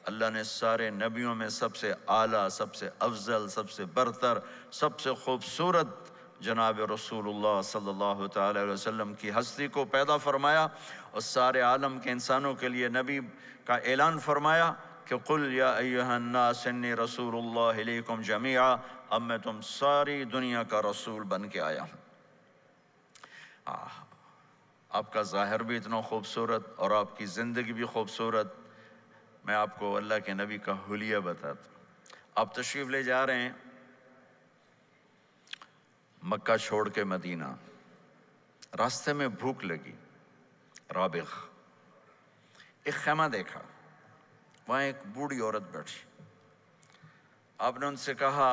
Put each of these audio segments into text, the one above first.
اللہ نے سارے نبیوں میں سب سے اعلیٰ، سب سے افضل، سب سے برتر، سب سے خوبصورت جناب رسول اللہ صلی اللہ تعالی علیہ وسلم کی ہستی کو پیدا فرمایا، اور سارے عالم کے انسانوں کے لیے نبی کا اعلان فرمایا کہ قل یا ایھا الناس انی رسول اللہ الیکم جمیعا، اب میں تم ساری دنیا کا رسول بن کے آیا ہوں۔ آپ کا ظاہر بھی اتنا خوبصورت اور آپ کی زندگی بھی خوبصورت۔ میں آپ کو اللہ کے نبی کا حلیہ بتاتا ہوں۔ آپ تشریف لے جا رہے ہیں مکہ چھوڑ کے مدینہ، راستے میں بھوک لگی، رابغ، ایک خیمہ دیکھا، وہاں ایک بوڑھی عورت بیٹھی۔ آپ نے ان سے کہا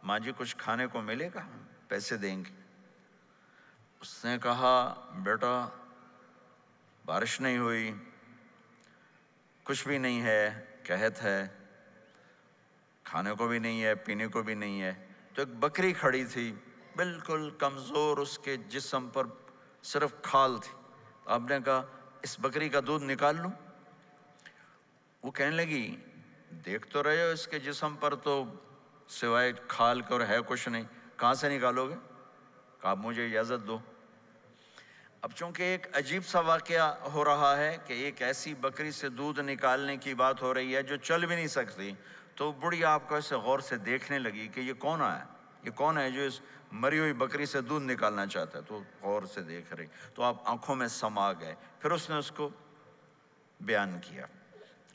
ماں جی کچھ کھانے کو ملے گا؟ پیسے دیں گے۔ اس نے کہا بیٹا بارش نہیں ہوئی، کچھ بھی نہیں ہے، قحط ہے، کھانے کو بھی نہیں ہے، پینے کو بھی نہیں ہے۔ تو ایک بکری کھڑی تھی، بالکل کمزور، اس کے جسم پر صرف کھال تھی۔ آپ نے کہا اس بکری کا دودھ نکال لوں؟ وہ کہنے لگی دیکھ تو رہے ہو اس کے جسم پر تو سوائے کھال کر ہے کچھ نہیں، کہاں سے نکالو گے؟ کہا مجھے اجازت دو۔ اب چونکہ ایک عجیب سا واقعہ ہو رہا ہے کہ ایک ایسی بکری سے دودھ نکالنے کی بات ہو رہی ہے جو چل بھی نہیں سکتی، تو بڑھی آپ کو ایسے غور سے دیکھنے لگی کہ یہ کون ہے، یہ کون ہے جو اس مری ہوئی بکری سے دودھ نکالنا چاہتا ہے؟ تو غور سے دیکھ رہی، تو آپ آنکھوں میں سما گئے۔ پھر اس نے اس کو بیان کیا۔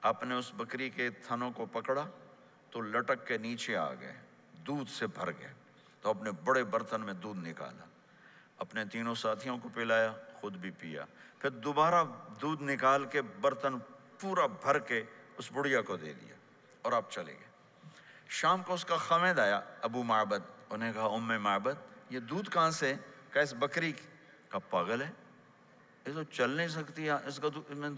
آپ نے اس بکری کے تھنوں کو پکڑا تو لٹک کے نیچے آ گئے، دودھ سے بھر گئے۔ تو اپنے بڑے برتن میں دودھ نکالا، اپنے تینوں ساتھیوں کو پلایا، خود بھی پیا، پھر دوبارہ دودھ نکال کے برتن پورا بھر کے اس بڑھیا کو دے دیا، اور آپ چلے گئے۔ شام کو اس کا خامد آیا، ابو معبد، انہیں کہا ام معبد یہ دودھ کہاں سے؟ کہا اس بکری کی۔ کہا پاگل ہے، یہ تو چل نہیں سکتی، اس کا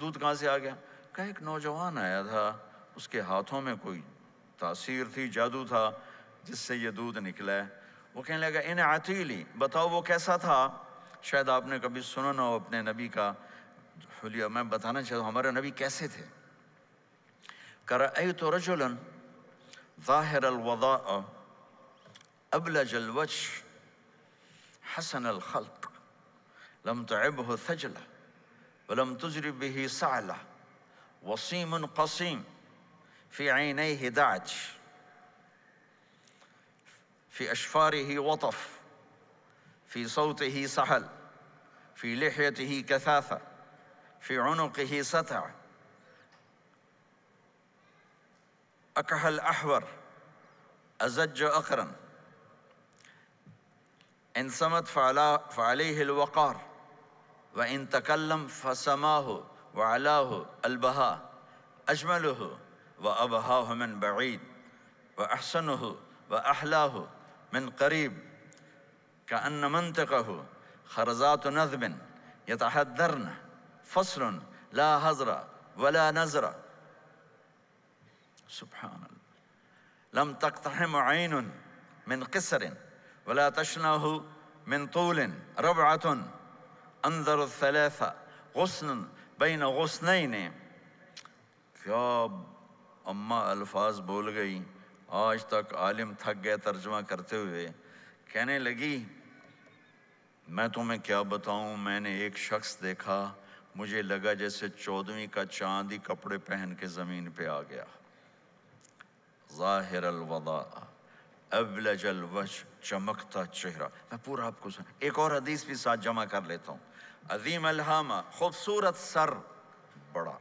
دودھ کہاں سے آ گیا؟ کہا ایک نوجوان آیا تھا، اس کے ہاتھوں میں کوئی تاثیر تھی، جادو تھا، جس سے یہ دودھ نکلا ہے۔ وہ کہنے لگا ان عتیلی، بتاؤ وہ کیسا تھا؟ شاید آپ نے کبھی سنا نہ ہو اپنے نبی کا حلیہ، میں بتانا چاہتا ہوں ہمارے نبی کیسے تھے۔ رأیت رجلا ظاہر الوضاء ابلج الوجه حسن الخلق لم تعبه ثجلة ولم تجرب به سعلة وصيم قصيم في عينيه دعج في أشفاره وطف في صوته سحل في لحيته كثافة في عنقه ستع أكحل أحور أزج أقرن إن صمت فعليه الوقار وإن تكلم فسماه وعلاه البهاء أجمله وأبهاه من بعيد وأحسنه وأحلاه من قريب كأن منطقه خرزات نذب يتحدرن فصل لا هزر ولا نزر سبحان الله لم تقتحم عين من قصر ولا تشنه من طول ربعة انظر الثلاثة غصن بين غصنين۔ کیا اماں الفاظ بول گئی، آج تک عالم تھک گئے ترجمہ کرتے ہوئے۔ کہنے لگی میں تمہیں کیا بتاؤں، میں نے ایک شخص دیکھا، مجھے لگا جیسے 14ویں کا چاند ہی کپڑے پہن کے زمین پہ آ گیا۔ ظاہر الوضاء ابلج الوجه، چمکتا چہرہ۔ میں پورا آپ کو ایک اور حدیث بھی ساتھ جمع کر لیتا ہوں۔ عظیم الہامہ، خوبصورت سر، بڑا،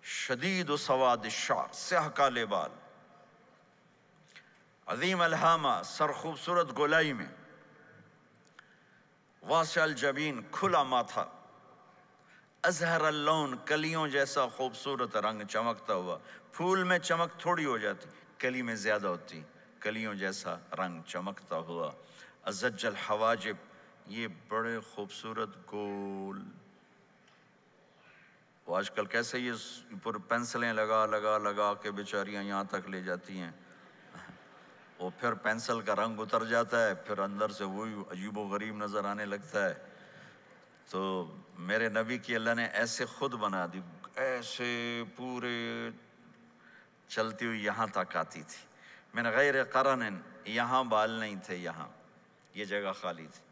شدید سواد الشعر، سیاہ کالے بال، عظیم الہامہ، سر خوبصورت گولائی میں، واسع الجبین، کھلا ماتھا، ازہر اللون، کلیوں جیسا خوبصورت رنگ چمکتا ہوا۔ پھول میں چمک تھوڑی ہو جاتی، کلی میں زیادہ ہوتی، کلیوں جیسا رنگ چمکتا ہوا۔ ازج الحواجب، یہ بڑے خوبصورت گول، وہ آج کل کیسے یہ پر پینسلیں لگا لگا لگا کے بیچاریاں یہاں تک لے جاتی ہیں، وہ پھر پینسل کا رنگ اتر جاتا ہے، پھر اندر سے وہی عجیب و غریب نظر آنے لگتا ہے۔ تو میرے نبی کی اللہ نے ایسے خود بنا دی، ایسے پورے چلتی ہوئی یہاں تک آتی تھی۔ من غیر قرن، یہاں بال نہیں تھے، یہاں یہ جگہ خالی تھی۔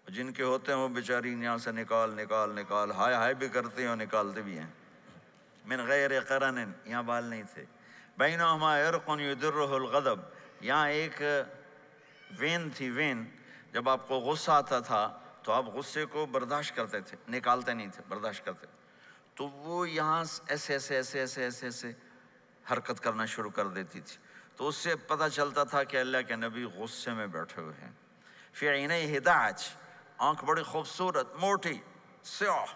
جن کے ہوتے ہیں وہ بیچاری یہاں سے نکال ہائے ہائے بھی کرتے ہیں اور نکالتے بھی ہیں۔ من غیر قرن، یہاں بال نہیں تھے۔ بینہما عرق یدرہ الغضب، یہاں ایک وین تھی، وین جب آپ کو غصہ آتا تھا تو آپ غصے کو برداشت کرتے تھے، نکالتے نہیں تھے، برداشت کرتے، تو وہ یہاں ایسے ایسے ایسے ایسے ایسے ایسے حرکت کرنا شروع کر دیتی تھی، تو اس سے پتہ چلتا تھا کہ اللہ کے نبی غصے میں بیٹھے ہوئے ہیں۔ فی عینیہ دعج، آنکھ بڑی خوبصورت، موٹی، سیاہ،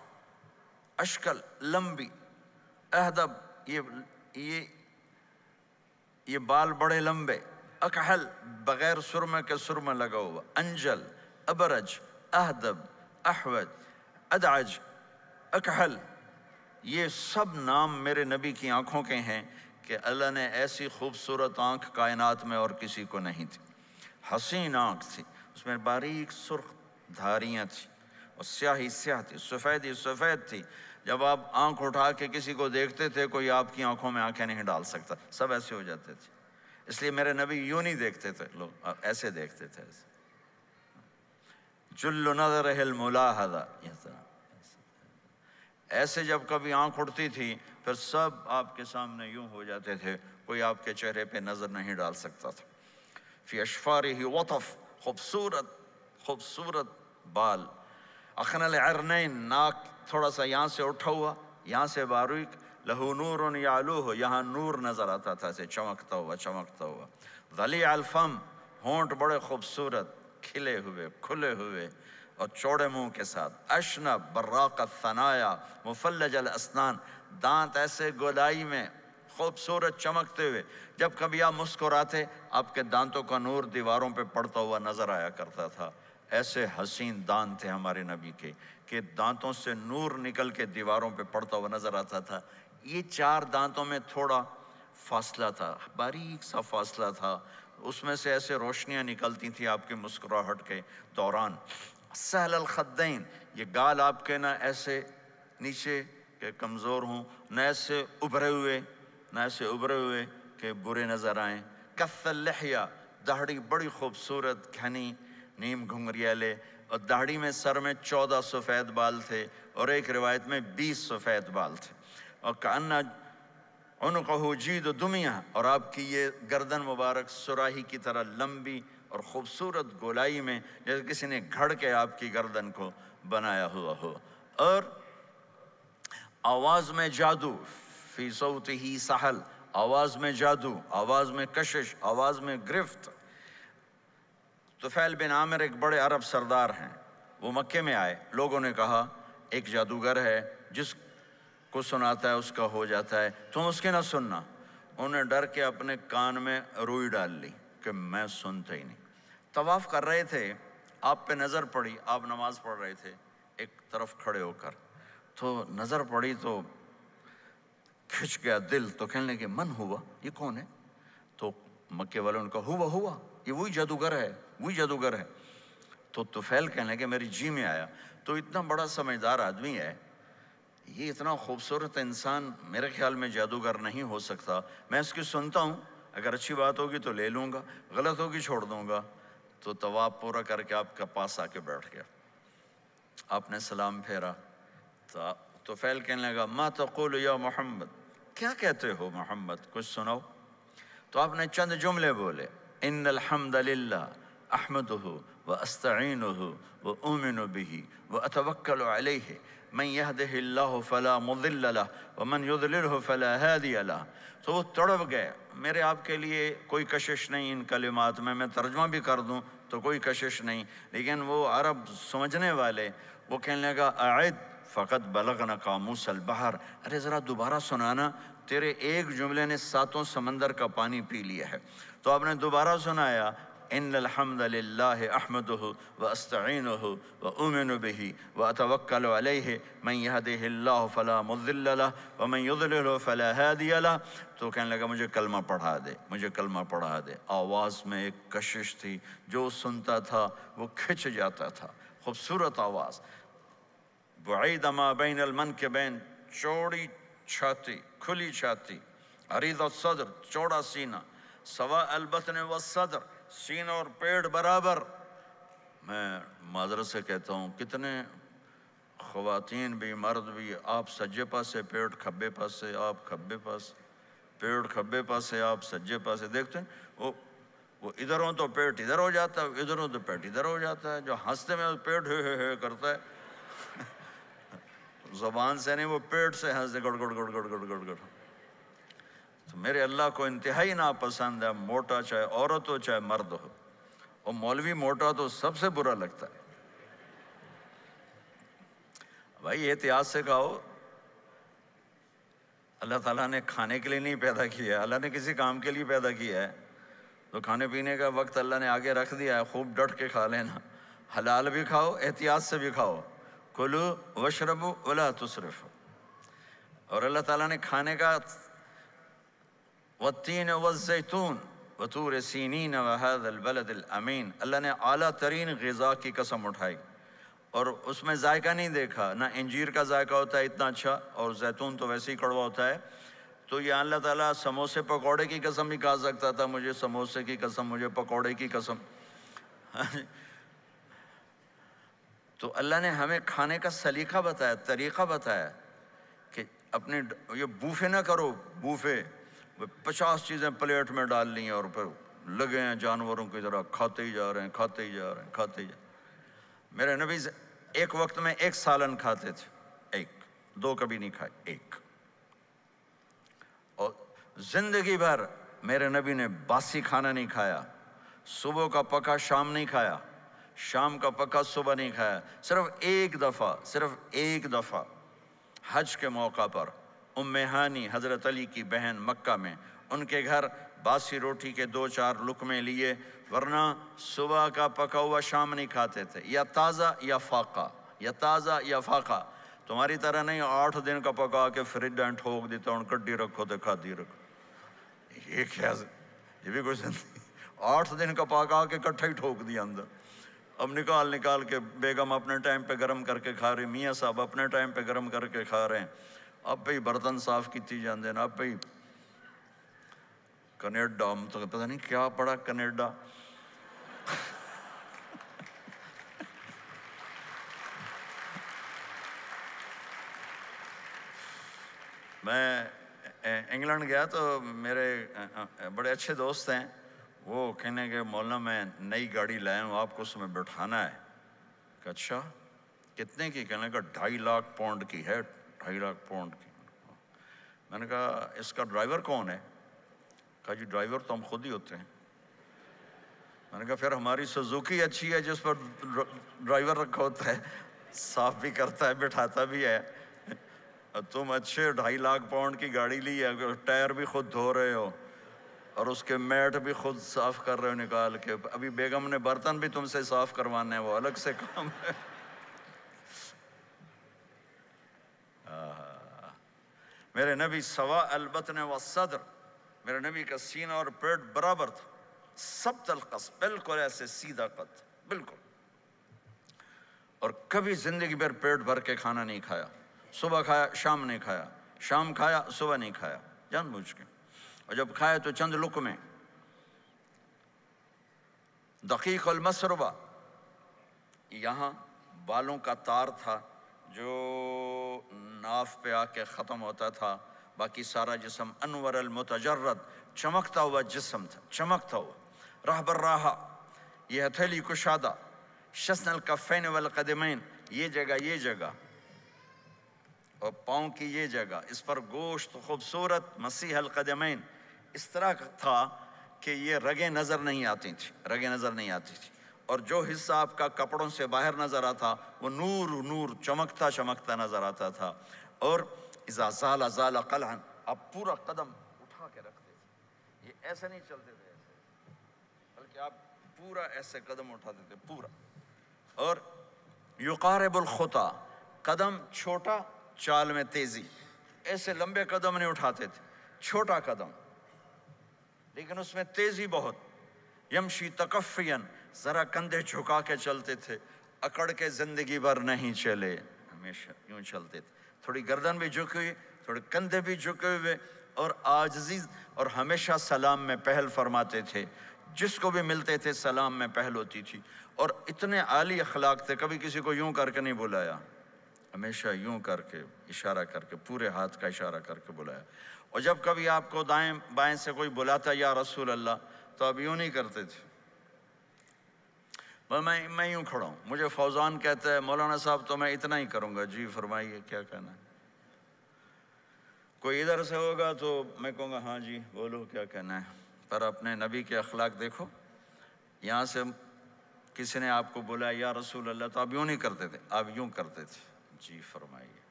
اشکل، لمبی، اہدب، یہ بال بڑے لمبے، اکحل، بغیر سرمے کے سرمہ لگا ہوا، انجل، ابرج، اہدب، احوج، ادعج، اکحل، یہ سب نام میرے نبی کی آنکھوں کے ہیں کہ اللہ نے ایسی خوبصورت آنکھ کائنات میں اور کسی کو نہیں تھی۔ حسین آنکھ تھی، اس میں باریک سرخ دھاریاں تھیں، اور سیاہی سیاہ تھی، سفیدی سفید تھی۔ جب آپ آنکھ اٹھا کے کسی کو دیکھتے تھے کوئی آپ کی آنکھوں میں آنکھیں نہیں ڈال سکتا، سب ایسے ہو جاتے تھے۔ اس لیے میرے نبی یوں نہیں دیکھتے تھے، لوگ ایسے دیکھتے تھے، جل نظرہ الملاحظہ، ایسے جب کبھی آنکھ اٹھتی تھی پھر سب آپ کے سامنے یوں ہو جاتے تھے، کوئی آپ کے چہرے پہ نظر نہیں ڈال سکتا تھا۔ فی اشفارہ وطف، خوبصورت بال، اخن العرنین، ناک تھوڑا سا یہاں سے اٹھا ہوا، یہاں سے باریک، لہو نور یعلوہ، یہاں نور نظر آتا تھا، اسے چمکتا ہوا۔ ضلیع الفم، ہونٹ بڑے خوبصورت، کھلے ہوئے، کھلے ہوئے اور چوڑے منہ کے ساتھ۔ اشنب براق الثنایا مفلج الاسنان، دانت ایسے گولائی میں خوبصورت چمکتے ہوئے، جب کبھی آپ مسکراتے آپ کے دانتوں کا نور دیواروں پہ پڑتا ہوا نظر آیا کرتا تھا۔ ایسے حسین دانت تھے ہمارے نبی کے کہ دانتوں سے نور نکل کے دیواروں پہ پڑتا ہوا نظر آتا تھا۔ یہ 4 دانتوں میں تھوڑا فاصلہ تھا، باریک سا فاصلہ تھا، اس میں سے ایسے روشنیاں نکلتی تھیں آپ کے مسکراہٹ کے دوران۔ سہل الخدین، یہ گال آپ کے نہ ایسے نیچے کہ کمزور ہوں، نہ ایسے ابھرے ہوئے کہ برے نظر آئیں۔ کث اللحیہ، داڑھی بڑی خوبصورت گھنی، نیم گھنگریالے، اور داڑھی میں سر میں 14 سفید بال تھے، اور ایک روایت میں 20 سفید بال تھے۔ اور کأن عنقہ جید دمیہ، اور آپ کی یہ گردن مبارک سراہی کی طرح لمبی اور خوبصورت گولائی میں، جیسے کسی نے گھڑ کے آپ کی گردن کو بنایا ہوا ہو۔ اور آواز میں جادو، فی صوتہ سحل، آواز میں جادو، آواز میں کشش، آواز میں گرفت۔ طفیل بن عامر ایک بڑے عرب سردار ہیں، وہ مکے میں آئے، لوگوں نے کہا ایک جادوگر ہے جس کو سناتا ہے اس کا ہو جاتا ہے، تم اس کے نہ سننا۔ انہوں نے ڈر کے اپنے کان میں روئی ڈال لی کہ میں سنتا ہی نہیں۔ طواف کر رہے تھے، آپ پہ نظر پڑی، آپ نماز پڑھ رہے تھے ایک طرف کھڑے ہو کر، تو نظر پڑی تو کھچ گیا دل، تو کہنے لگے من ہوا، یہ کون ہے؟ تو مکے والوں نے کہا ہوا، یہ وہی جادوگر ہے۔ تو طفیل کہنے لگے میری جی میں آیا، تو اتنا بڑا سمجھدار آدمی ہے، یہ اتنا خوبصورت انسان میرے خیال میں جادوگر نہیں ہو سکتا، میں اس کی سنتا ہوں، اگر اچھی بات ہوگی تو لے لوں گا، غلط ہوگی چھوڑ دوں گا۔ تو طواف پورا کر کے آپ کے پاس آ کے بیٹھ گیا، آپ نے سلام پھیرا، تو طفیل کہنے لگا ما تقول یا محمد، کیا کہتے ہو محمد، کچھ سناؤ۔ تو آپ نے چند جملے بولے، ان الحمد للہ احمدہ واستعینہ واؤمن بہ واتوکل علیہ من یہدہ اللہ فلا مضل لہ ومن یضللہ فلا ہادی لہ۔ تو وہ تڑپ گئے، میرے آپ کے لیے کوئی کشش نہیں ان کلمات میں ترجمہ بھی کر دوں تو کوئی کشش نہیں، لیکن وہ عرب سمجھنے والے، وہ کہنے لگا اعد فقط بلغنا قاموس البحر، ارے ذرا دوبارہ سنانا، تیرے ایک جملے نے 7 سمندر کا پانی پی لیا ہے۔ تو آپ نے دوبارہ سنایا، ان الحمد للہ احمدہ واستعینہ واؤمن بہ واتوکل علیہ من یہدہ اللہ فلا مضل لہ ومن یضللہ فلا ہادی لہ۔ تو کہنے لگا مجھے کلمہ پڑھا دے، آواز میں ایک کشش تھی، جو سنتا تھا وہ کھچ جاتا تھا، خوبصورت آواز۔ بعید ما بین المنکبین، چوڑی چھاتی، کھلی چھاتی، عریض الصدر چوڑا سینہ، سوا البطن والصدر سینہ اور پیٹ برابر۔ میں معذرت سے کہتا ہوں کتنے خواتین بھی مرد بھی، آپ سجے پاسے پیٹ کھبے پاسے، آپ کھبے پاس پیٹ کھبے پاسے، آپ سجے پاسے، دیکھتے ہیں وہ ادھر ہوں تو پیٹ ادھر ہو جاتا ہے، ادھر ہوں تو پیٹ ادھر ہو جاتا ہے۔ جو ہنستے میں پیٹ ہے کرتا ہے، زبان سے نہیں، وہ پیٹ سے ہنستے گڑ گڑ گڑ گڑ گڑ گڑ گڑ۔ تو میرے اللہ کو انتہائی ناپسند ہے موٹا، چاہے عورت ہو چاہے مرد ہو، اور مولوی موٹا تو سب سے برا لگتا ہے۔ بھائی احتیاط سے کھاؤ، اللہ تعالیٰ نے کھانے کے لیے نہیں پیدا کیا ہے، اللہ نے کسی کام کے لیے پیدا کیا ہے، تو کھانے پینے کا وقت اللہ نے آگے رکھ دیا ہے، خوب ڈٹ کے کھا لینا، حلال بھی کھاؤ احتیاط سے بھی کھاؤ، کلو واشربوا ولا تسرفوا۔ اور اللہ تعالیٰ نے کھانے کا والتین والزیتون وطور سینین وهذا البلد الامین، اللہ نے اعلیٰ ترین غذا کی قسم اٹھائی، اور اس میں ذائقہ نہیں دیکھا، نہ انجیر کا ذائقہ ہوتا ہے اتنا اچھا، اور زیتون تو ویسے ہی کڑوا ہوتا ہے۔ تو یہ اللہ تعالیٰ سموسے پکوڑے کی قسم بھی کھا سکتا تھا، مجھے سموسے کی قسم، مجھے پکوڑے کی قسم۔ تو اللہ نے ہمیں کھانے کا سلیقہ بتایا، طریقہ بتایا کہ اپنے یہ بوفے نہ کرو، بوفے 50 چیزیں پلیٹ میں ڈال لی ہیں اور پھر لگے ہیں جانوروں کی طرح کھاتے ہی جا رہے ہیں، کھاتے ہی جا رہے ہیں، کھاتے ہی جا رہے ہیں۔ میرے نبی ایک وقت میں 1 سالن کھاتے تھے، 1 2 کبھی نہیں کھائے، 1۔ اور زندگی بھر میرے نبی نے باسی کھانا نہیں کھایا، صبح کا پکا شام نہیں کھایا، شام کا پکا صبح نہیں کھایا، صرف ایک دفعہ حج کے موقع پر ام ہانی حضرت علی کی بہن مکہ میں، ان کے گھر باسی روٹی کے 2-4 لقمے لیے، ورنہ صبح کا پکا ہوا شام نہیں کھاتے تھے، یا تازہ یا فاقہ، یا تازہ یا فاقہ۔ تمہاری طرح نہیں 8 دن کا پکا کے فریج ڈائن ٹھوک دیتا ہوں، کڈی رکھو تو کھاتی رکھو۔ یہ کیا، یہ بھی کوئی زندگی؟ 8 دن کا پکا کے کٹھا ہی ٹھوک دیا اندر۔ اب نکال کے بیگم اپنے ٹائم پہ گرم کر کے کھا رہی، میاں صاحب اپنے ٹائم پہ گرم کر کے کھا رہے ہیں، اب پہ ہی برتن صاف کیتی جاندے ہیں، اب پہ ہی کینیڈا، تو پتہ نہیں کیا پڑا کینیڈا۔ میں انگلینڈ گیا تو میرے بڑے اچھے دوست ہیں، وہ کہنے کہ مولانا میں نئی گاڑی لایا ہوں، آپ کو اس میں بٹھانا ہے۔ کہ اچھا کتنے کی؟ کہنے کا 2.5 لاکھ پاؤنڈ کی ہے، 2.5 لاکھ پاؤنڈ کی۔ میں نے کہا اس کا ڈرائیور کون ہے؟ کہا جی ڈرائیور تو ہم خود ہی ہوتے ہیں۔ میں نے کہا پھر ہماری سوزوکی اچھی ہے جس پر ڈرائیور رکھا ہوتا ہے، صاف بھی کرتا ہے بٹھاتا بھی ہے، تم اچھے 2.5 لاکھ پاؤنڈ کی گاڑی لی ہے، ٹائر بھی خود دھو رہے ہو اور اس کے میٹ بھی خود صاف کر رہے ہو نکال کے، ابھی بیگم نے برتن بھی تم سے صاف کروانے ہیں، وہ الگ سے کام ہے۔ میرے نبی سوا البطن والصدر، میرے نبی کا سینہ اور پیٹ برابر تھا، سبط القص، بالکل ایسے سیدھا قد، بالکل۔ اور کبھی زندگی بھر پیٹ بھر کے کھانا نہیں کھایا، صبح کھایا شام نہیں کھایا، شام کھایا صبح نہیں کھایا، جان بوجھ کے، اور جب کھایا تو چند لقمے۔ دقیق المسربہ، یہاں بالوں کا تار تھا جو ناف پہ آ کے ختم ہوتا تھا، باقی سارا جسم انور المتجرد، چمکتا ہوا جسم تھا، چمکتا ہوا۔ راہ بر راہ، یہ ہتھیلی کشادہ، شسن الکفین والقدمین، یہ جگہ اور پاؤں کی یہ جگہ، اس پر گوشت خوبصورت، مسیح القدمین، اس طرح تھا کہ یہ رگیں نظر نہیں آتی تھی، اور جو حصہ آپ کا کپڑوں سے باہر نظر آتا وہ نور چمکتا نظر آتا تھا۔ اور اذا زال قلعا، آپ پورا قدم اٹھا کے رکھتے تھے، یہ ایسے نہیں چلتے تھے ایسے، بلکہ آپ پورا ایسے قدم اٹھاتے تھے پورا۔ اور یقارب الخطا، قدم چھوٹا چال میں تیزی، ایسے لمبے قدم نہیں اٹھاتے تھے، چھوٹا قدم لیکن اس میں تیزی بہت۔ یمشی تکفین، ذرا کندھے جھکا کے چلتے تھے، اکڑ کے زندگی بھر نہیں چلے، ہمیشہ یوں چلتے تھے، تھوڑی گردن بھی جھکی ہوئی تھوڑے کندھے بھی جھکے ہوئے اور عاجزی، اور ہمیشہ سلام میں پہل فرماتے تھے، جس کو بھی ملتے تھے سلام میں پہل ہوتی تھی، اور اتنے عالی اخلاق تھے، کبھی کسی کو یوں کر کے نہیں بلایا، ہمیشہ یوں کر کے اشارہ کر کے، پورے ہاتھ کا اشارہ کر کے بلایا۔ اور جب کبھی آپ کو دائیں بائیں سے کوئی بلاتا یا رسول اللہ، تو آپ یوں نہیں کرتے تھے، میں یوں کھڑا ہوں، مجھے فوزان کہتا ہے مولانا صاحب تو میں اتنا ہی کروں گا، جی فرمائیے کیا کہنا ہے۔ کوئی ادھر سے ہوگا تو میں کہوں گا ہاں جی بولو کیا کہنا ہے۔ پر اپنے نبی کے اخلاق دیکھو، یہاں سے کسی نے آپ کو بولا یا رسول اللہ تو آپ یوں نہیں کرتے تھے، آپ یوں کرتے تھے، جی فرمائیے،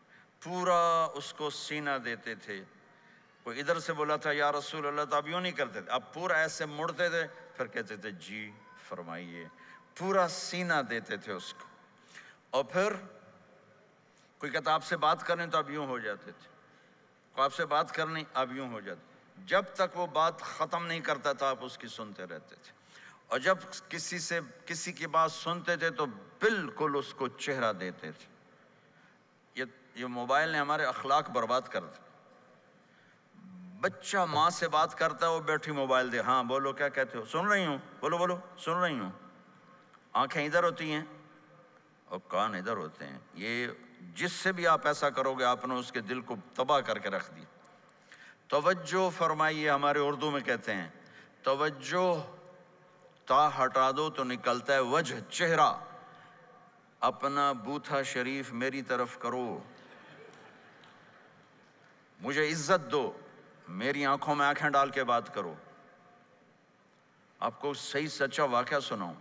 پورا اس کو سینہ دیتے تھے۔ کوئی ادھر سے بولا تھا یا رسول اللہ تو آپ یوں نہیں کرتے تھے، آپ پورا ایسے مڑتے تھے، پھر کہتے تھے جی فرمائیے، پورا سینہ دیتے تھے اس کو۔ اور پھر کوئی کہتا آپ سے بات کریں تو آپ یوں ہو جاتے تھے، کوئی آپ سے بات کرنی آپ یوں ہو جاتے، جب تک وہ بات ختم نہیں کرتا تھا آپ اس کی سنتے رہتے تھے۔ اور جب کسی کی بات سنتے تھے تو بالکل اس کو چہرہ دیتے تھے۔ یہ موبائل نے ہمارے اخلاق برباد کر دی۔ بچہ ماں سے بات کرتا ہے، وہ بیٹھی موبائل دے، ہاں بولو کیا کہتے ہو، سن رہی ہوں، بولو بولو سن رہی ہوں، آنکھیں ادھر ہوتی ہیں اور کان ادھر ہوتے ہیں۔ یہ جس سے بھی آپ ایسا کرو گے آپ نے اس کے دل کو تباہ کر کے رکھ دیا۔ توجہ فرمائیے، ہمارے اردو میں کہتے ہیں توجہ، تا ہٹا دو تو نکلتا ہے وجہ، چہرہ، اپنا بوتھا شریف میری طرف کرو، مجھے عزت دو، میری آنکھوں میں آنکھیں ڈال کے بات کرو۔ آپ کو صحیح سچا واقعہ سناؤں،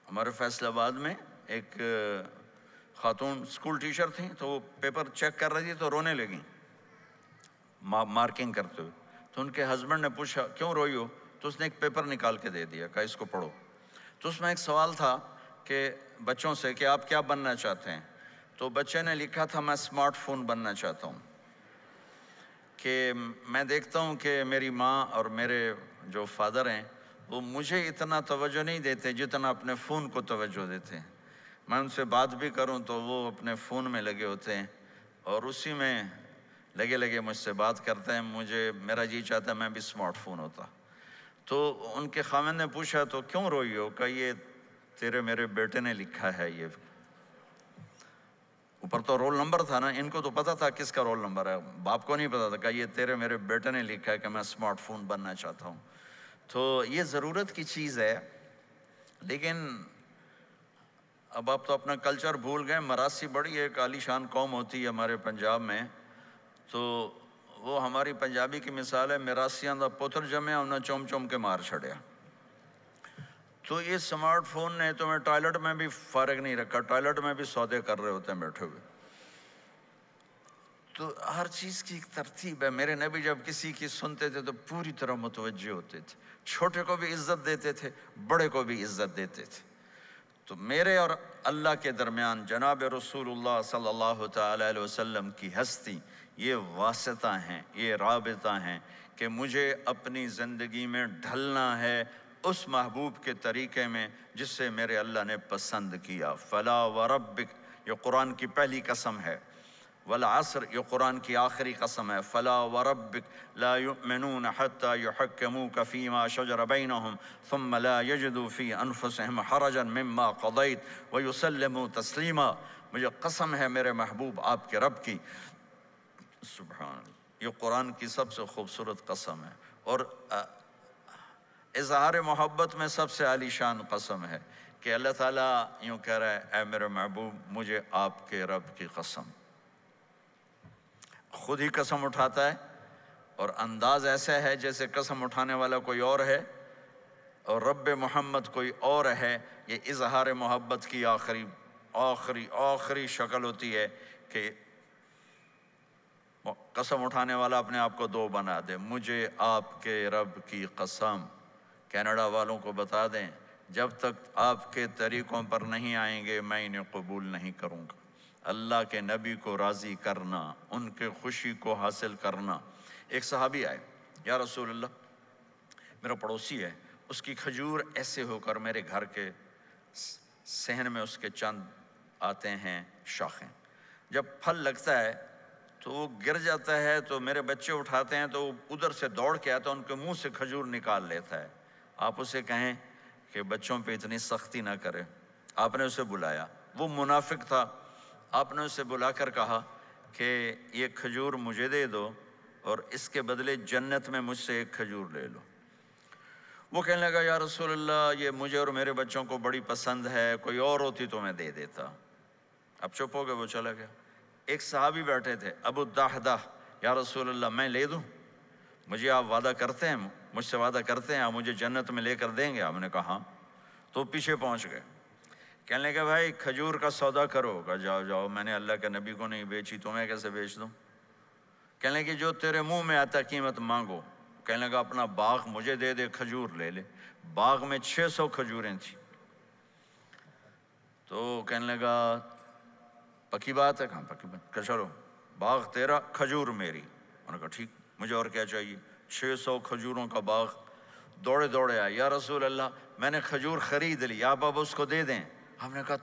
ہمارے فیصل آباد میں ایک خاتون سکول ٹیچر تھیں، تو وہ پیپر چیک کر رہی تھی تو رونے لگیں مارکنگ کرتے ہوئے۔ تو ان کے ہسبینڈ نے پوچھا کیوں روئی ہو، تو اس نے ایک پیپر نکال کے دے دیا، کہا اس کو پڑھو۔ تو اس میں ایک سوال تھا کہ بچوں سے کہ آپ کیا بننا چاہتے ہیں، تو بچے نے لکھا تھا میں اسمارٹ فون بننا چاہتا ہوں، کہ میں دیکھتا ہوں کہ میری ماں اور میرے جو فادر ہیں وہ مجھے اتنا توجہ نہیں دیتے جتنا اپنے فون کو توجہ دیتے ہیں۔ میں ان سے بات بھی کروں تو وہ اپنے فون میں لگے ہوتے ہیں اور اسی میں لگے مجھ سے بات کرتے ہیں، میرا جی چاہتا ہے میں بھی اسمارٹ فون ہوتا۔ تو ان کے خاوند نے پوچھا تو کیوں روئی ہو، کہ یہ تیرے میرے بیٹے نے لکھا ہے، یہ اوپر تو رول نمبر تھا نا، ان کو تو پتا تھا کس کا رول نمبر ہے، باپ کو نہیں پتا تھا، کہ یہ تیرے میرے بیٹے نے لکھا ہے کہ میں اسمارٹ فون بننا چاہتا ہوں۔ تو یہ ضرورت کی چیز ہے، لیکن اب آپ تو اپنا کلچر بھول گئے۔ مراسی بڑی ایک عالی شان قوم ہوتی ہے ہمارے پنجاب میں، تو وہ ہماری پنجابی کی مثال ہے، مراسیاں دا پتر جمع انہیں چوم چوم کے مار چھڑیا۔ تو یہ سمارٹ فون نے تمہیں ٹوائلٹ میں بھی فارغ نہیں رکھا، ٹوائلٹ میں بھی سودے کر رہے ہوتے ہیں بیٹھے ہوئے۔ تو ہر چیز کی ایک ترتیب ہے۔ میرے نبی جب کسی کی سنتے تھے تو پوری طرح متوجہ ہوتے تھے، چھوٹے کو بھی عزت دیتے تھے، بڑے کو بھی عزت دیتے تھے۔ تو میرے اور اللہ کے درمیان جناب رسول اللہ صلی اللہ تعالی علیہ وسلم کی ہستی، یہ واسطہ ہیں، یہ رابطہ ہیں کہ مجھے اپنی زندگی میں ڈھلنا ہے اس محبوب کے طریقے میں جس سے میرے اللہ نے پسند کیا۔ فلا وربک، یہ قرآن کی پہلی قسم ہے، والعصر، یہ قرآن کی آخری قسم ہے۔ فلا وربک لا یؤمنون حتی یحکموک فیما شجر بینہم ثم لا یجدوا فی انفسہم حرجا مما قضیت ویسلموا تسلیما۔ مجھے قسم ہے میرے محبوب آپ کے رب کی، سبحان اللہ، یہ قرآن کی سب سے خوبصورت قسم ہے، اور اظہار محبت میں سب سے عالی شان قسم ہے کہ اللہ تعالیٰ یوں کہہ رہا ہے اے میرے محبوب مجھے آپ کے رب کی قسم۔ خود ہی قسم اٹھاتا ہے اور انداز ایسا ہے جیسے قسم اٹھانے والا کوئی اور ہے اور رب محمد کوئی اور ہے۔ یہ اظہار محبت کی آخری شکل ہوتی ہے کہ قسم اٹھانے والا اپنے آپ کو دو بنا دے، مجھے آپ کے رب کی قسم۔ کینیڈا والوں کو بتا دیں جب تک آپ کے طریقوں پر نہیں آئیں گے میں انہیں قبول نہیں کروں گا۔ اللہ کے نبی کو راضی کرنا، ان کے خوشی کو حاصل کرنا۔ ایک صحابی آئے، یا رسول اللہ میرا پڑوسی ہے، اس کی کھجور ایسے ہو کر میرے گھر کے صحن میں اس کے چند آتے ہیں شاخیں، جب پھل لگتا ہے تو وہ گر جاتا ہے تو میرے بچے اٹھاتے ہیں تو ادھر سے دوڑ کے آتا ہے، ان کے منہ سے کھجور نکال لیتا ہے۔ آپ اسے کہیں کہ بچوں پہ اتنی سختی نہ کرے۔ آپ نے اسے بلایا، وہ منافق تھا، آپ نے اسے بلا کر کہا کہ یہ کھجور مجھے دے دو اور اس کے بدلے جنت میں مجھ سے ایک کھجور لے لو۔ وہ کہنے لگا یا رسول اللہ یہ مجھے اور میرے بچوں کو بڑی پسند ہے، کوئی اور ہوتی تو میں دے دیتا۔ اب چپ ہو گئے، وہ چلا گیا۔ ایک صحابی بیٹھے تھے، ابو الدحدہ، یا رسول اللہ میں لے دوں؟ مجھے آپ وعدہ کرتے ہیں، مجھ سے وعدہ کرتے ہیں آپ مجھے جنت میں لے کر دیں گے؟ آپ نے کہا ہاں۔ تو پیچھے پہنچ گئے، کہنے لگے بھائی کھجور کا سودا کرو۔ کہا جاؤ جاؤ، میں نے اللہ کے نبی کو نہیں بیچی، تمہیں کیسے بیچ دوں؟ کہنے لگے جو تیرے منہ میں آتا قیمت مانگو۔ کہنے لگا اپنا باغ مجھے دے دے، کھجور لے لے۔ باغ میں 600 کھجوریں تھیں۔ تو کہنے لگا پکی بات ہے؟ کہاں پکی بات؟ کہ چلو باغ تیرا، کھجور میری۔ انہوں نے کہا ٹھیک، مجھے اور کیا چاہیے؟ 600 کھجوروں کا باغ۔ دوڑے دوڑے آئے، یا رسول اللہ میں نے کھجور خرید لی، آپ اب اس کو دے دیں۔ ہم نے کہا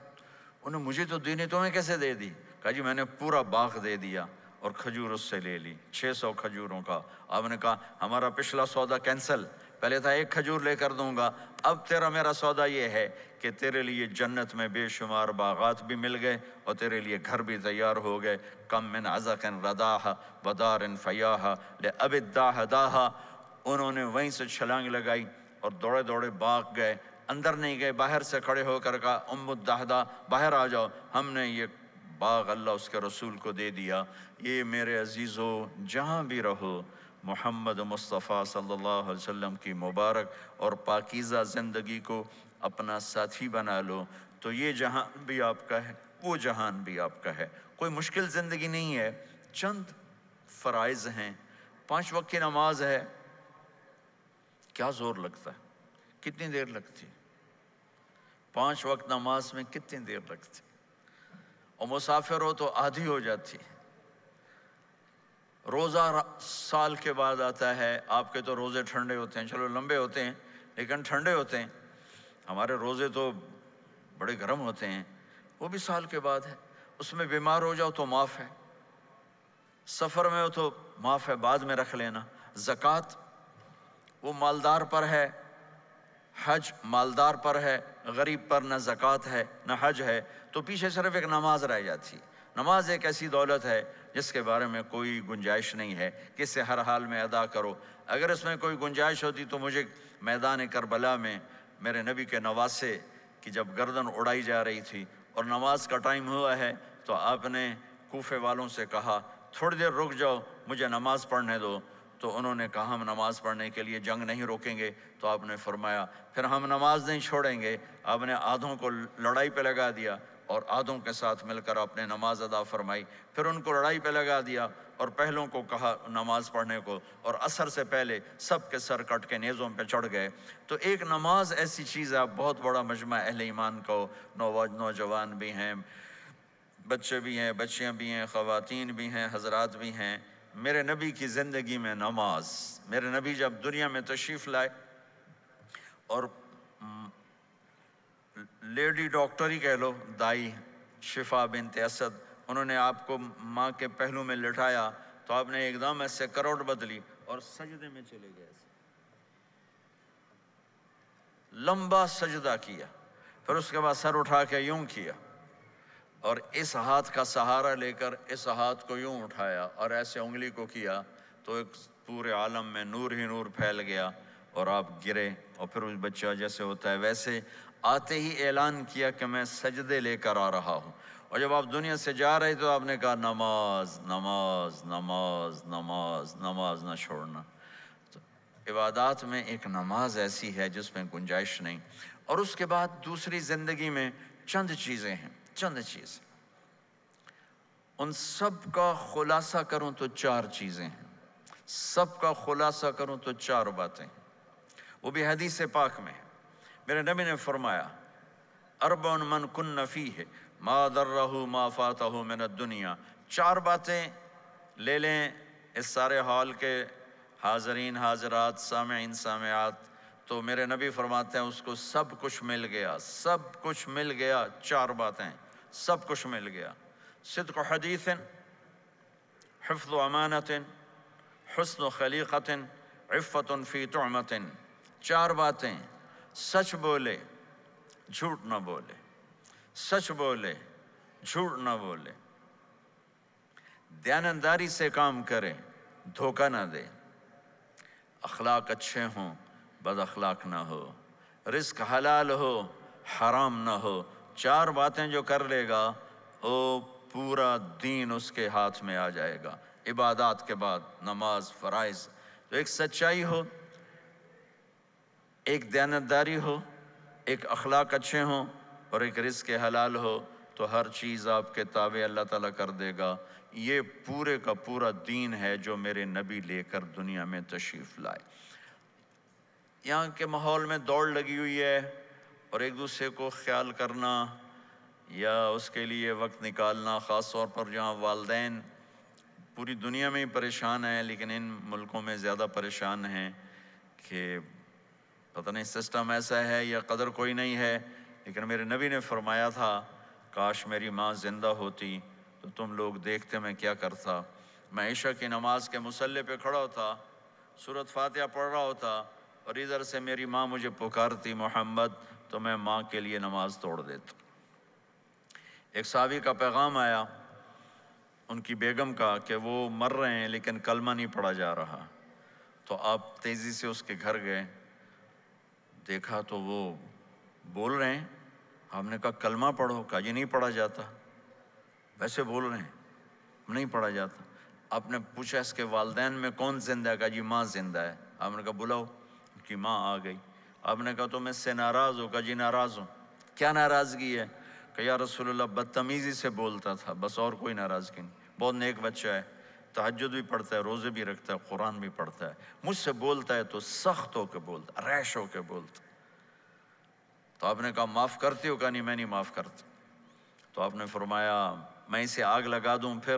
انہیں مجھے تو دینی، تمہیں کیسے دے دی؟ کہا جی میں نے پورا باغ دے دیا اور کھجور اس سے لے لی، 600 کھجوروں کا۔ آپ نے کہا ہمارا پچھلا سودا کینسل، پہلے تھا ایک کھجور لے کر دوں گا، اب تیرا میرا سودا یہ ہے کہ تیرے لیے جنت میں بے شمار باغات بھی مل گئے اور تیرے لیے گھر بھی تیار ہو گئے۔ کم من عزق رداح ودار فیاح لأب الداح۔ انہوں نے وہیں سے چھلانگ لگائی اور دوڑے دوڑے باغ گئے، اندر نہیں گئے، باہر سے کھڑے ہو کر کہا ام الدحدہ باہر آ جاؤ، ہم نے یہ باغ اللہ اس کے رسول کو دے دیا۔ یہ میرے عزیزو جہاں بھی رہو محمد مصطفیٰ صلی اللہ علیہ وسلم کی مبارک اور پاکیزہ زندگی کو اپنا ساتھی بنا لو، تو یہ جہان بھی آپ کا ہے، وہ جہان بھی آپ کا ہے۔ کوئی مشکل زندگی نہیں ہے، چند فرائض ہیں، 5 وقت کی نماز ہے، کیا زور لگتا ہے؟ کتنی دیر لگتی؟ 5 وقت نماز میں کتنی دیر لگتی؟ اور مسافر ہو تو آدھی ہو جاتی۔ روزہ سال کے بعد آتا ہے، آپ کے تو روزے ٹھنڈے ہوتے ہیں، چلو لمبے ہوتے ہیں لیکن ٹھنڈے ہوتے ہیں، ہمارے روزے تو بڑے گرم ہوتے ہیں، وہ بھی سال کے بعد ہے۔ اس میں بیمار ہو جاؤ تو معاف ہے، سفر میں ہو تو معاف ہے، بعد میں رکھ لینا۔ زکوٰۃ وہ مالدار پر ہے، حج مالدار پر ہے، غریب پر نہ زکوٰۃ ہے نہ حج ہے، تو پیچھے صرف ایک نماز رہ جاتی۔ نماز ایک ایسی دولت ہے جس کے بارے میں کوئی گنجائش نہیں ہے کہ اسے ہر حال میں ادا کرو۔ اگر اس میں کوئی گنجائش ہوتی تو مجھے میدان کربلا میں میرے نبی کے نواسے کی جب گردن اڑائی جا رہی تھی اور نماز کا ٹائم ہوا ہے تو آپ نے کوفے والوں سے کہا تھوڑی دیر رک جاؤ مجھے نماز پڑھنے دو، تو انہوں نے کہا ہم نماز پڑھنے کے لیے جنگ نہیں روکیں گے، تو آپ نے فرمایا پھر ہم نماز نہیں چھوڑیں گے۔ آپ نے آدھوں کو لڑائی پہ لگا دیا اور آدھوں کے ساتھ مل کر آپ نے نماز ادا فرمائی، پھر ان کو لڑائی پہ لگا دیا اور پہلوں کو کہا نماز پڑھنے کو، اور عصر سے پہلے سب کے سر کٹ کے نیزوں پہ چڑھ گئے۔ تو ایک نماز ایسی چیز ہے، آپ بہت بڑا مجمع اہل ایمان کو، نوجوان بھی ہیں، بچے بھی ہیں، بچیاں بھی ہیں، خواتین بھی ہیں، حضرات بھی ہیں۔ میرے نبی کی زندگی میں نماز، میرے نبی جب دنیا میں تشریف لائے اور لیڈی ڈاکٹر ہی کہہ لو، دائی شفا بنت اسد، انہوں نے آپ کو ماں کے پہلو میں لٹایا تو آپ نے ایک دم ایسے کروٹ بدلی اور سجدے میں چلے گئے، لمبا سجدہ کیا، پھر اس کے بعد سر اٹھا کے یوں کیا اور اس ہاتھ کا سہارا لے کر اس ہاتھ کو یوں اٹھایا اور ایسے انگلی کو کیا تو ایک پورے عالم میں نور ہی نور پھیل گیا اور آپ گرے، اور پھر اس بچہ جیسے ہوتا ہے ویسے آتے ہی اعلان کیا کہ میں سجدے لے کر آ رہا ہوں، اور جب آپ دنیا سے جا رہے تو آپ نے کہا نماز نماز نماز نماز نماز نہ چھوڑنا۔ تو عبادات میں ایک نماز ایسی ہے جس میں گنجائش نہیں۔ اور اس کے بعد دوسری زندگی میں چند چیزیں ہیں، چند چیز، ان سب کا خلاصہ کروں تو 4 چیزیں ہیں، سب کا خلاصہ کروں تو 4 باتیں، وہ بھی حدیث پاک میں ہے۔ میرے نبی نے فرمایا اربع من کن فیہ ما ضرہ ما فاتہ من الدنیا، 4 باتیں لے لیں اس سارے ہال کے حاضرین حاضرات سامعین سامعات، تو میرے نبی فرماتے ہیں اس کو سب کچھ مل گیا، سب کچھ مل گیا، 4 باتیں، سب کچھ مل گیا۔ صدق حدیث، حفظ امانت، حسن خلیقت، عفت فی طعمت۔ 4 باتیں، سچ بولے جھوٹ نہ بولے، سچ بولے جھوٹ نہ بولے، دیانتداری سے کام کرے، دھوکہ نہ دے، اخلاق اچھے ہوں، بد اخلاق نہ ہو، رزق حلال ہو، حرام نہ ہو۔ 4 باتیں جو کر لے گا وہ پورا دین اس کے ہاتھ میں آ جائے گا۔ عبادات کے بعد نماز، فرائض، تو ایک سچائی ہو، ایک دیانتداری ہو، ایک اخلاق اچھے ہوں، اور ایک رزق حلال ہو، تو ہر چیز آپ کے تابع اللہ تعالیٰ کر دے گا۔ یہ پورے کا پورا دین ہے جو میرے نبی لے کر دنیا میں تشریف لائے۔ یہاں کے ماحول میں دوڑ لگی ہوئی ہے، اور ایک دوسرے کو خیال کرنا یا اس کے لیے وقت نکالنا، خاص طور پر جہاں والدین پوری دنیا میں ہی پریشان ہیں، لیکن ان ملکوں میں زیادہ پریشان ہیں کہ پتہ نہیں سسٹم ایسا ہے یا قدر کوئی نہیں ہے۔ لیکن میرے نبی نے فرمایا تھا، کاش میری ماں زندہ ہوتی تو تم لوگ دیکھتے میں کیا کرتا۔ میں عشاء کی نماز کے مصلی پہ کھڑا ہوتا، سورۃ فاتحہ پڑھ رہا ہوتا، اور ادھر سے میری ماں مجھے پکارتی محمد، تو میں ماں کے لیے نماز توڑ دیتا۔ ایک صحابی کا پیغام آیا ان کی بیگم کا کہ وہ مر رہے ہیں لیکن کلمہ نہیں پڑھا جا رہا، تو آپ تیزی سے اس کے گھر گئے، دیکھا تو وہ بول رہے ہیں۔ ہم نے کہا کلمہ پڑھو، کہا جی نہیں پڑھا جاتا، ویسے بول رہے ہیں نہیں پڑھا جاتا۔ آپ نے پوچھا اس کے والدین میں کون زندہ ہے؟ کہا جی ماں زندہ ہے۔ آپ نے کہا بلاؤ، ان کی ماں آ گئی۔ آپ نے کہا تم اس سے ناراض ہو؟ کہا جی ناراض ہوں۔ کیا ناراضگی ہے؟ کہ یا رسول اللہ بدتمیزی سے بولتا تھا، بس اور کوئی ناراضگی نہیں، بہت نیک بچہ ہے، تہجد بھی پڑھتا ہے، روزے بھی رکھتا ہے، قرآن بھی پڑھتا ہے، مجھ سے بولتا ہے تو سخت ہو کے بولتا، ریش ہو کے بولتا۔ تو آپ نے کہا معاف کرتے ہو؟ کہا نہیں میں نہیں معاف کرتا۔ تو آپ نے فرمایا میں اسے آگ لگا دوں پھر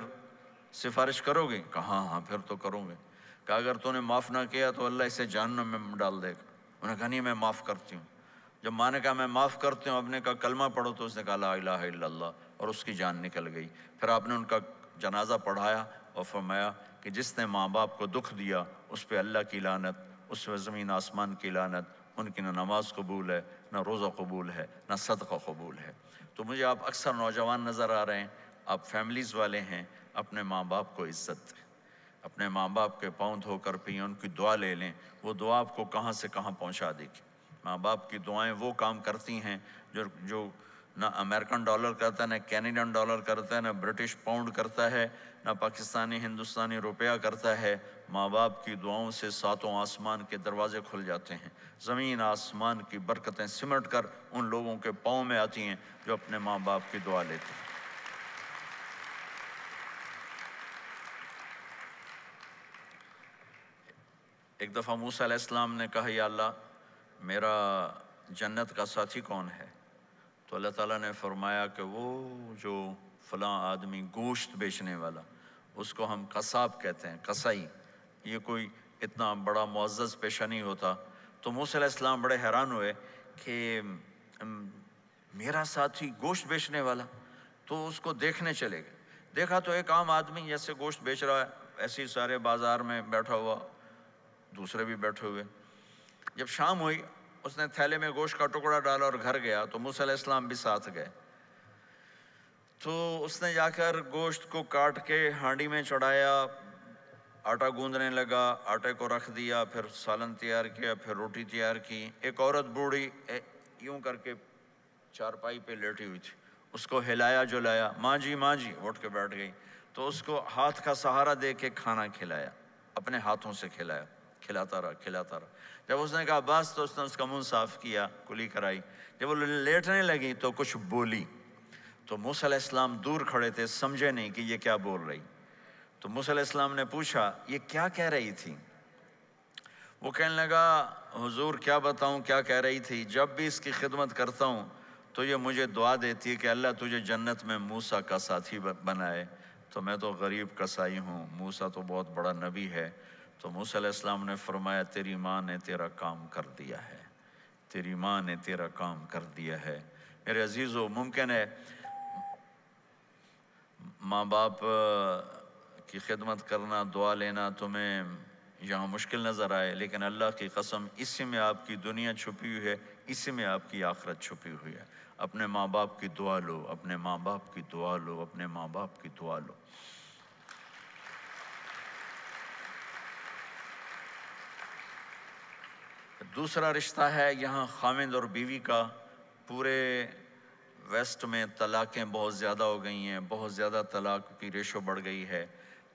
سفارش کرو گے؟ کہا ہاں ہاں پھر تو کروں گے۔ کہا اگر تو نے معاف نہ کیا تو اللہ اسے جہنم میں ڈال دے گا۔ انہوں نے کہا نہیں میں معاف کرتی ہوں۔ جب ماں نے کہا میں معاف کرتی ہوں، آپ نے کہا کلمہ پڑھو، تو اس نے کہا لا الہ الا اللہ، اور اس کی جان نکل گئی۔ پھر آپ نے ان کا جنازہ پڑھایا اور فرمایا کہ جس نے ماں باپ کو دکھ دیا اس پہ اللہ کی لعنت، اس پہ زمین آسمان کی لعنت، ان کی نہ نماز قبول ہے، نہ روزہ قبول ہے، نہ صدقہ قبول ہے۔ تو مجھے آپ اکثر نوجوان نظر آ رہے ہیں، آپ فیملیز والے ہیں، اپنے ماں باپ کو عزت دیں، اپنے ماں باپ کے پاؤں دھو کر پئیں، ان کی دعا لے لیں، وہ دعا آپ کو کہاں سے کہاں پہنچا دے گی۔ ماں باپ کی دعائیں وہ کام کرتی ہیں جو نہ امریکن ڈالر کرتا ہے، نہ کینیڈین ڈالر کرتا ہے، نہ برٹش پاؤنڈ کرتا ہے، نہ پاکستانی ہندوستانی روپیہ کرتا ہے۔ ماں باپ کی دعاؤں سے 7 آسمان کے دروازے کھل جاتے ہیں، زمین آسمان کی برکتیں سمٹ کر ان لوگوں کے پاؤں میں آتی ہیں جو اپنے ماں باپ کی دعا لیتے ہیں۔ ایک دفعہ موسیٰ علیہ السلام نے کہا یا اللہ میرا جنت کا ساتھی کون ہے؟ تو اللہ تعالیٰ نے فرمایا کہ وہ جو فلاں آدمی گوشت بیچنے والا، اس کو ہم قصاب کہتے ہیں، قصائی، یہ کوئی اتنا بڑا معزز پیشہ نہیں ہوتا۔ تو موسیٰ علیہ السلام بڑے حیران ہوئے کہ میرا ساتھی گوشت بیچنے والا، تو اس کو دیکھنے چلے گئے۔ دیکھا تو ایک عام آدمی جیسے گوشت بیچ رہا ہے، ایسے ہی سارے بازار میں بیٹھا ہوا، دوسرے بھی بیٹھے ہوئے۔ جب شام ہوئی اس نے تھیلے میں گوشت کا ٹکڑا ڈالا اور گھر گیا، تو موسیٰ علیہ السلام بھی ساتھ گئے۔ تو اس نے جا کر گوشت کو کاٹ کے ہانڈی میں چڑھایا، آٹا گوندنے لگا، آٹے کو رکھ دیا، پھر سالن تیار کیا، پھر روٹی تیار کی۔ ایک عورت بوڑھی یوں کر کے چارپائی پہ لیٹی ہوئی تھی، اس کو ہلایا جلایا، ماں جی اٹھ کے بیٹھ گئی۔ تو اس کو ہاتھ کا سہارا دے کے کھانا کھلایا، اپنے ہاتھوں سے کھلایا، کھلاتا رہا۔ جب اس نے کہا بس، تو اس نے اس کا منہ صاف کیا، کلی کرائی۔ جب وہ لیٹنے لگی تو کچھ بولی، تو موسیٰ علیہ السلام دور کھڑے تھے، سمجھے نہیں کہ یہ کیا بول رہی۔ تو موسیٰ علیہ السلام نے پوچھا یہ کیا کہہ رہی تھی؟ وہ کہنے لگا حضور کیا بتاؤں کیا کہہ رہی تھی، جب بھی اس کی خدمت کرتا ہوں تو یہ مجھے دعا دیتی ہے کہ اللہ تجھے جنت میں موسیٰ کا ساتھی بنائے۔ تو میں تو غریب کسائی ہوں، موسیٰ تو بہت بڑا نبی ہے۔ تو موسیٰ علیہ السلام نے فرمایا تیری ماں نے تیرا کام کر دیا ہے، تیری ماں نے تیرا کام کر دیا ہے۔ میرے عزیزو، ممکن ہے ماں باپ کی خدمت کرنا، دعا لینا تمہیں یہاں مشکل نظر آئے، لیکن اللہ کی قسم اسی میں آپ کی دنیا چھپی ہوئی ہے، اسی میں آپ کی آخرت چھپی ہوئی ہے۔ اپنے ماں باپ کی دعا لو، اپنے ماں باپ کی دعا لو، اپنے ماں باپ کی دعا لو۔ دوسرا رشتہ ہے یہاں خاوند اور بیوی کا۔ پورے ویسٹ میں طلاقیں بہت زیادہ ہو گئی ہیں، بہت زیادہ طلاق کی ریشو بڑھ گئی ہے۔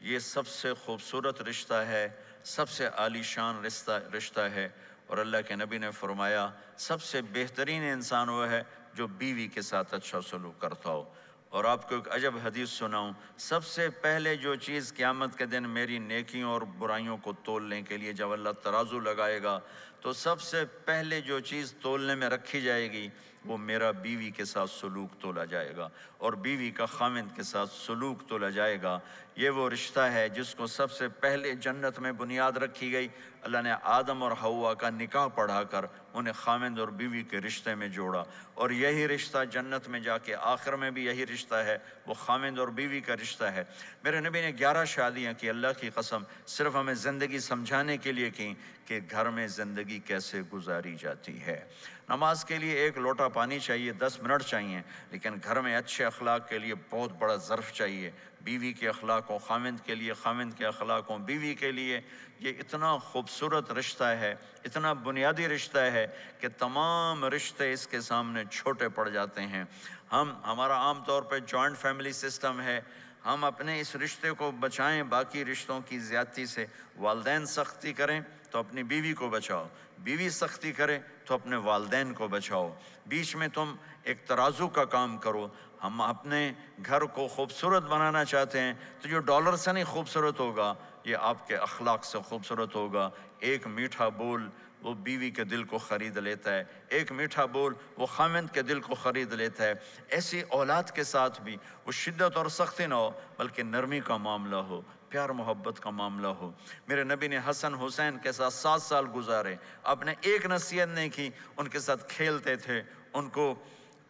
یہ سب سے خوبصورت رشتہ ہے، سب سے عالی شان رشتہ ہے، اور اللہ کے نبی نے فرمایا سب سے بہترین انسان وہ ہے جو بیوی کے ساتھ اچھا سلوک کرتا ہو۔ اور آپ کو ایک عجب حدیث سناؤں، سب سے پہلے جو چیز قیامت کے دن میری نیکیوں اور برائیوں کو تولنے کے لیے جب اللہ ترازو لگائے گا تو سب سے پہلے جو چیز تولنے میں رکھی جائے گی وہ میرا بیوی کے ساتھ سلوک تولا جائے گا، اور بیوی کا خاوند کے ساتھ سلوک تولا جائے گا۔ یہ وہ رشتہ ہے جس کو سب سے پہلے جنت میں بنیاد رکھی گئی۔ اللہ نے آدم اور حوا کا نکاح پڑھا کر انہیں خاوند اور بیوی کے رشتے میں جوڑا، اور یہی رشتہ جنت میں جا کے آخر میں بھی یہی رشتہ ہے، وہ خاوند اور بیوی کا رشتہ ہے۔ میرے نبی نے 11 شادیاں کی، اللہ کی قسم صرف ہمیں زندگی سمجھانے کے لیے کی کہ گھر میں زندگی کیسے گزاری جاتی ہے۔ نماز کے لیے ایک لوٹا پانی چاہیے، 10 منٹ چاہیے، لیکن گھر میں اچھے اخلاق کے لیے بہت بڑا ظرف چاہیے۔ بیوی کے اخلاق ہوں خاوند کے لیے، خاوند کے اخلاق ہوں بیوی کے لیے۔ یہ اتنا خوبصورت رشتہ ہے، اتنا بنیادی رشتہ ہے کہ تمام رشتے اس کے سامنے چھوٹے پڑ جاتے ہیں۔ ہمارا عام طور پہ جوائنٹ فیملی سسٹم ہے، ہم اپنے اس رشتے کو بچائیں باقی رشتوں کی زیادتی سے۔ والدین سختی کریں تو اپنی بیوی کو بچاؤ، بیوی سختی کرے تو اپنے والدین کو بچاؤ، بیچ میں تم ایک ترازو کا کام کرو۔ ہم اپنے گھر کو خوبصورت بنانا چاہتے ہیں تو جو ڈالر سے نہیں خوبصورت ہوگا، یہ آپ کے اخلاق سے خوبصورت ہوگا۔ ایک میٹھا بول وہ بیوی کے دل کو خرید لیتا ہے، ایک میٹھا بول وہ خاوند کے دل کو خرید لیتا ہے۔ ایسی اولاد کے ساتھ بھی وہ شدت اور سختی نہ ہو بلکہ نرمی کا معاملہ ہو، پیار محبت کا معاملہ ہو۔ میرے نبی نے حسن حسین کے ساتھ 7 سال گزارے، آپ نے ایک نصیحت نہیں کی، ان کے ساتھ کھیلتے تھے، ان کو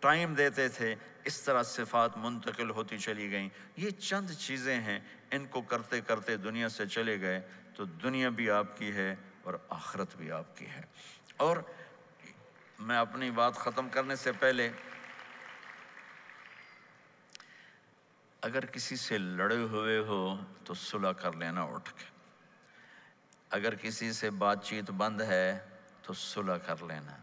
ٹائم دیتے تھے۔ اس طرح صفات منتقل ہوتی چلی گئیں۔ یہ چند چیزیں ہیں، ان کو کرتے کرتے دنیا سے چلے گئے تو دنیا بھی آپ کی ہے اور آخرت بھی آپ کی ہے۔ اور میں اپنی بات ختم کرنے سے پہلے اگر کسی سے لڑے ہوئے ہو تو صلح کر لینا اٹھ کے، اگر کسی سے بات چیت بند ہے تو صلح کر لینا۔